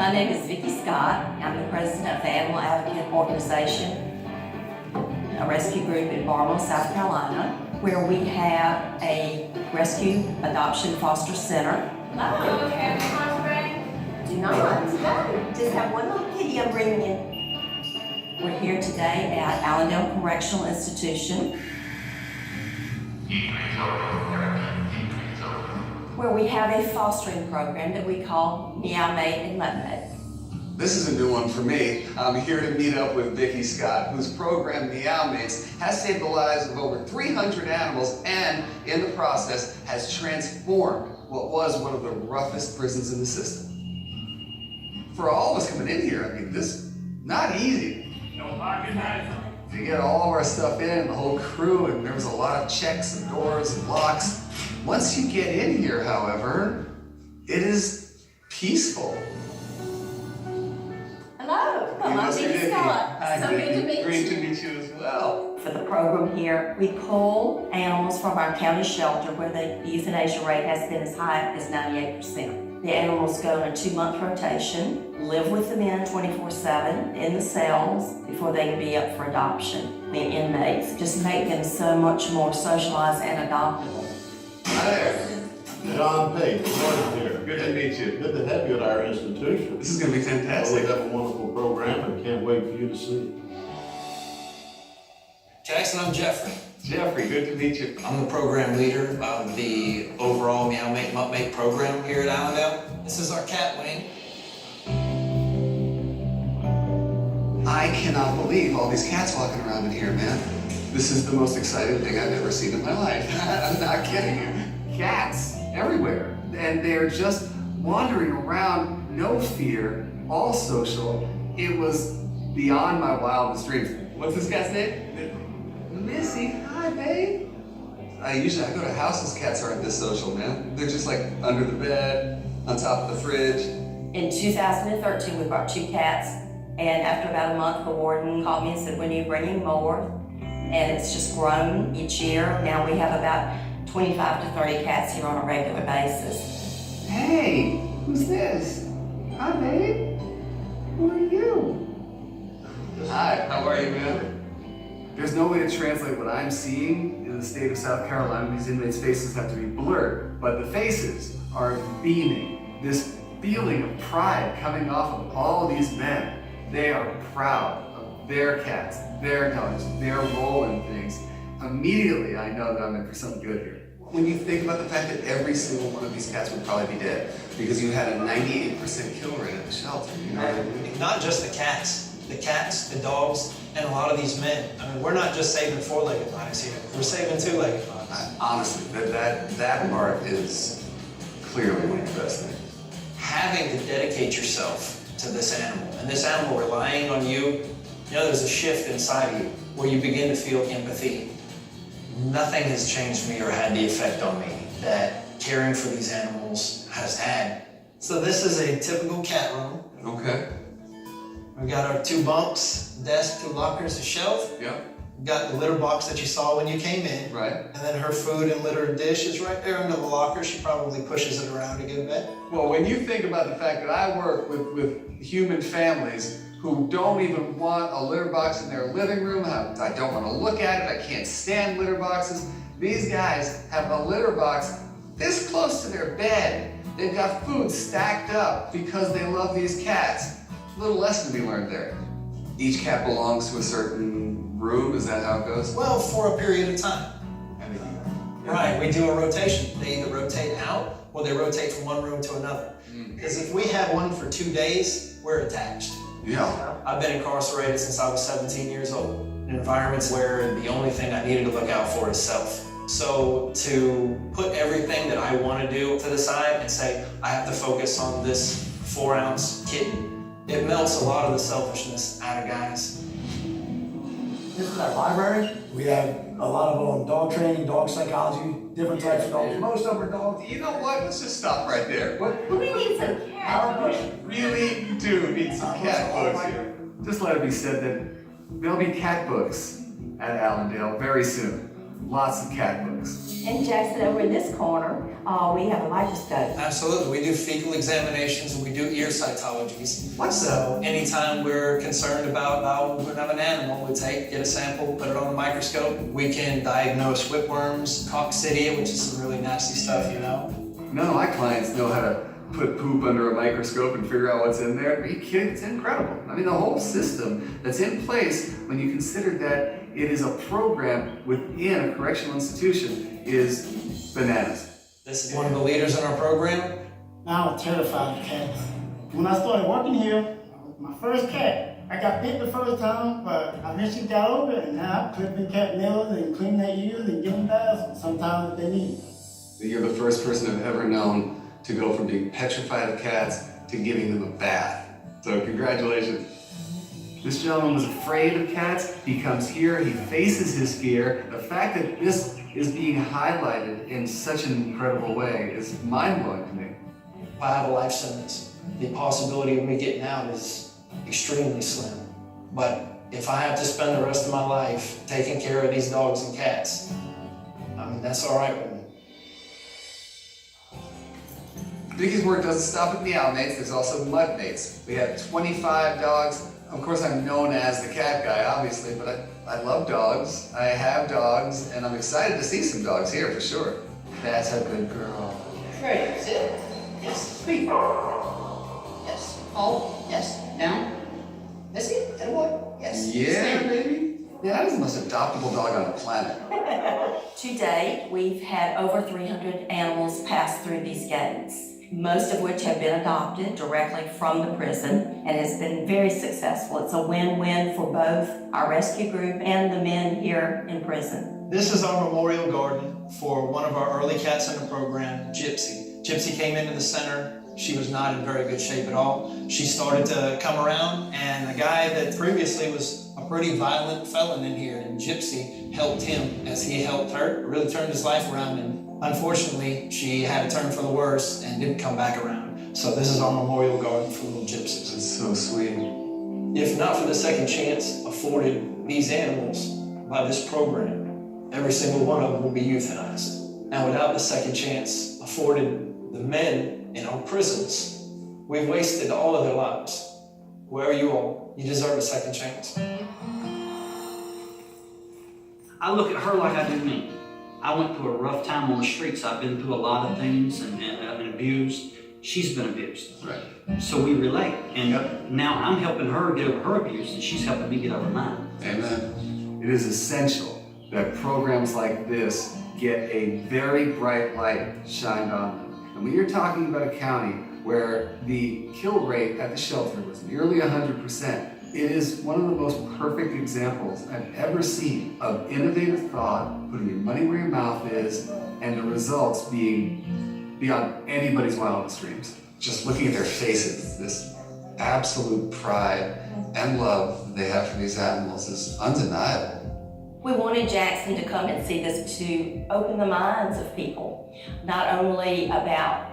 My name is Vicki Scott. I'm the president of the Animal Advocate Organization, a rescue group in Barlow, South Carolina, where we have a rescue adoption foster center. Oh, okay. Do not. No. Just have one little kitty I'm bringing in. We're here today at Allendale Correctional Institution, where we have a fostering program that we call Meow, and Lemonade. This is a new one for me. I'm here to meet up with Vicki Scott, whose program Meow Mates has saved the lives of over 300 animals and, in the process, has transformed what was one of the roughest prisons in the system. For all of us coming in here, I mean, this is not easy. No pocket knife. To get all of our stuff in, the whole crew, and there was a lot of checks and doors and locks. Once you get in here, however, it is peaceful. Hello. I'm Vicki Scott. Hi, So good Vicki. to meet Great you. to meet you as well. For the program here, we pull animals from our county shelter where the euthanasia rate has been as high as 98%. The animals go on a 2-month rotation, live with the men 24/7 in the cells before they can be up for adoption. The inmates just make them so much more socialized and adoptable. Hi there. John Page, Gordon here. Good to meet you. Good to have you at our institution. This is going to be We fantastic. have a wonderful program and can't wait for you to see. Jackson, I'm Jeffrey. Jeffrey, good to meet you. I'm the program leader of the overall Meow Mate Mutt Mate program here at Allendale. This is our cat wing. I cannot believe all these cats walking around in here, man. This is the most exciting thing I've ever seen in my life. I'm not kidding you. Cats everywhere. And they're just wandering around, no fear, all social. It was beyond my wildest dreams. What's this cat's name? Missy. Hi, babe. I go to houses, cats aren't this social, man. They're just like under the bed, on top of the fridge. In 2013, we brought 2 cats, and after about a month, the warden called me and said, "When are you bringing more?" And it's just grown each year. Now we have about 25 to 30 cats here on a regular basis. Hey, who's this? Hi, babe. Who are you? Hi, how are you, man? There's no way to translate what I'm seeing in the state of South Carolina. These inmates' faces have to be blurred, but the faces are beaming. This feeling of pride coming off of all these men. They are proud of their cats, their dogs, their role in things. Immediately, I know that I'm in for something good here. When you think about the fact that every single one of these cats would probably be dead because you had a 98% kill rate at the shelter, you know what I mean? Not just the cats, the dogs, and a lot of these men. I mean, we're not just saving 4-legged lives here. We're saving 2-legged lives. Honestly, that part is clearly one of the best things. Having to dedicate yourself to this animal, and this animal relying on you, there's a shift inside of you where you begin to feel empathy. Nothing has changed me or had the effect on me that caring for these animals has had. So this is a typical cat room. Okay. We've got our 2 bunks, desk, 2 lockers, a shelf. Yep. We've got the litter box that you saw when you came in. Right. And then her food and litter dish is right there under the locker. She probably pushes it around a good bit. Well, when you think about the fact that I work with human families who don't even want a litter box in their living room, I don't want to look at it, I can't stand litter boxes. These guys have a litter box this close to their bed. They've got food stacked up because they love these cats. Little lesson to be learned there. Each cat belongs to a certain room, is that how it goes? Well, for a period of time. I mean, Right, we do a rotation. They either rotate out or they rotate from one room to another. Because if we have one for 2 days, we're attached. yeah. I've been incarcerated since I was 17 years old, in environments where the only thing I needed to look out for is self. So to put everything that I want to do to the side and say, I have to focus on this 4-ounce kitten, it melts a lot of the selfishness out of guys. This is our library. We have a lot of dog training, dog psychology, different types of dogs. Most of them are dogs. You know what? Let's just stop right there. What? We need some cat We food. really do need some cat books here. Just let it be said that there'll be cat books at Allendale very soon. lots of cat books. And Jackson, over in this corner, we have a microscope. Absolutely, we do fecal examinations and we do ear cytologies. So anytime we're concerned about bowel movement of an animal, we get a sample, put it on the microscope. We can diagnose whipworms, coccidia, which is some really nasty stuff, you know. None of my clients know how to put poop under a microscope and figure out what's in there. Are you kidding? It's incredible. I mean, the whole system that's in place when you consider that it is a program within a correctional institution is bananas. This is one of the leaders in our program. Now I'm terrified of cats. When I started working here, my first cat, I got bit the first time, but I eventually got over it, and now I clip in cat nails and clean their ears and give them baths sometimes if they need. You're the first person I've ever known to go from being petrified of cats to giving them a bath. So congratulations. This gentleman was afraid of cats. He comes here, he faces his fear. The fact that this is being highlighted in such an incredible way is mind-blowing to me. If I have a life sentence, the possibility of me getting out is extremely slim. But if I have to spend the rest of my life taking care of these dogs and cats, I mean, that's all right with me. Vicky's work doesn't stop at Meow Mates, there's also Mud Mates. We have 25 dogs. Of course, I'm known as the cat guy, obviously, but I love dogs. I have dogs, and I'm excited to see some dogs here for sure. That's a good girl. Great, sit. Yes, sweet. Yes, hold, yes, down. That's it, that boy, yes. Yeah, Stand. baby. Yeah, that is the most adoptable dog on the planet. To date, we've had over 300 animals pass through these gates, most of which have been adopted directly from the prison and has been very successful. It's a win-win for both our rescue group and the men here in prison. This is our memorial garden for one of our early cats in the program, Gypsy. Gypsy came into the center. She was not in very good shape at all. She started to come around, and a guy that previously was a pretty violent felon in here, and Gypsy helped him as he helped her. It really turned his life around, and unfortunately, she had a turn for the worse and didn't come back around. So this is our memorial garden for little gypsies. That's so sweet. If not for the second chance afforded these animals by this program, every single one of them will be euthanized. And without the second chance afforded the men in our prisons, we've wasted all of their lives. Where are you all? You deserve a second chance. I look at her like I do me. I went through a rough time on the streets. I've been through a lot of things and I've been abused. She's been abused. Right. So we relate. And Yep. now I'm helping her get over her abuse and she's helping me get over mine. Amen. It is essential that programs like this get a very bright light shined on them. And when you're talking about a county where the kill rate at the shelter was nearly 100%, it is one of the most perfect examples I've ever seen of innovative thought, putting your money where your mouth is, and the results being beyond anybody's wildest dreams. Just looking at their faces, this absolute pride and love they have for these animals is undeniable. We wanted Jackson to come and see this to open the minds of people, not only about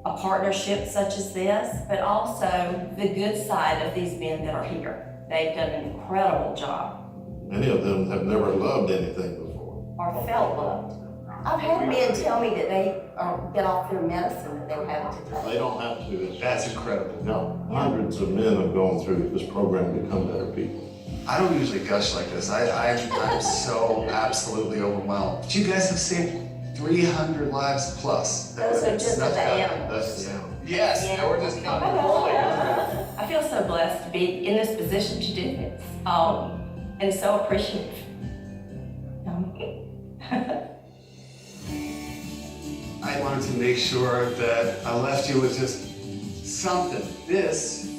a partnership such as this, but also the good side of these men that are here. They've done an incredible job, Many of them have never loved anything before. or felt loved. I've had men tell me that they get off their medicine that they were having to take. They don't have to. That's incredible. No, hundreds of men have gone through this program to become better people. I don't usually gush like this. I'm so absolutely overwhelmed. But you guys have saved 300 lives plus. Those are just the animals. Yes, Yeah. and we're just counting. I feel so blessed to be in this position to do this, and so appreciative. I wanted to make sure that I left you with just something. This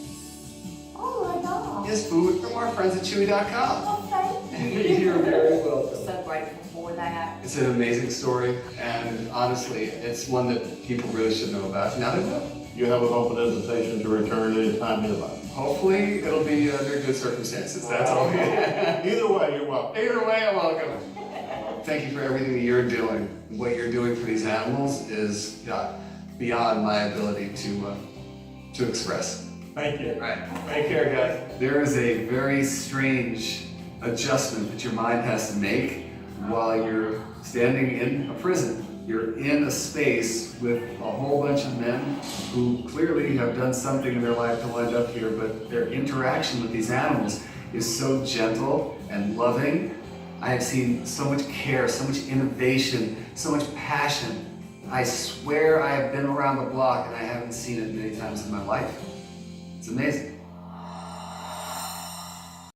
Oh my God. is food from our friends at Chewy.com. Oh, thank you. You're very welcome. So grateful for that. It's an amazing story, and honestly, it's one that people really should know about. Now they will. You have an open invitation to return anytime you like. Hopefully, it'll be under good circumstances. That's all. Either way, you're welcome. Either way, I'm welcome. Thank you for everything that you're doing. What you're doing for these animals is beyond my ability to express. Thank you. Right. Take care, guys. There is a very strange adjustment that your mind has to make while you're standing in a prison. You're in a space with a whole bunch of men who clearly have done something in their life to wind up here, but their interaction with these animals is so gentle and loving. I have seen so much care, so much innovation, so much passion. I swear I have been around the block and I haven't seen it many times in my life. It's amazing.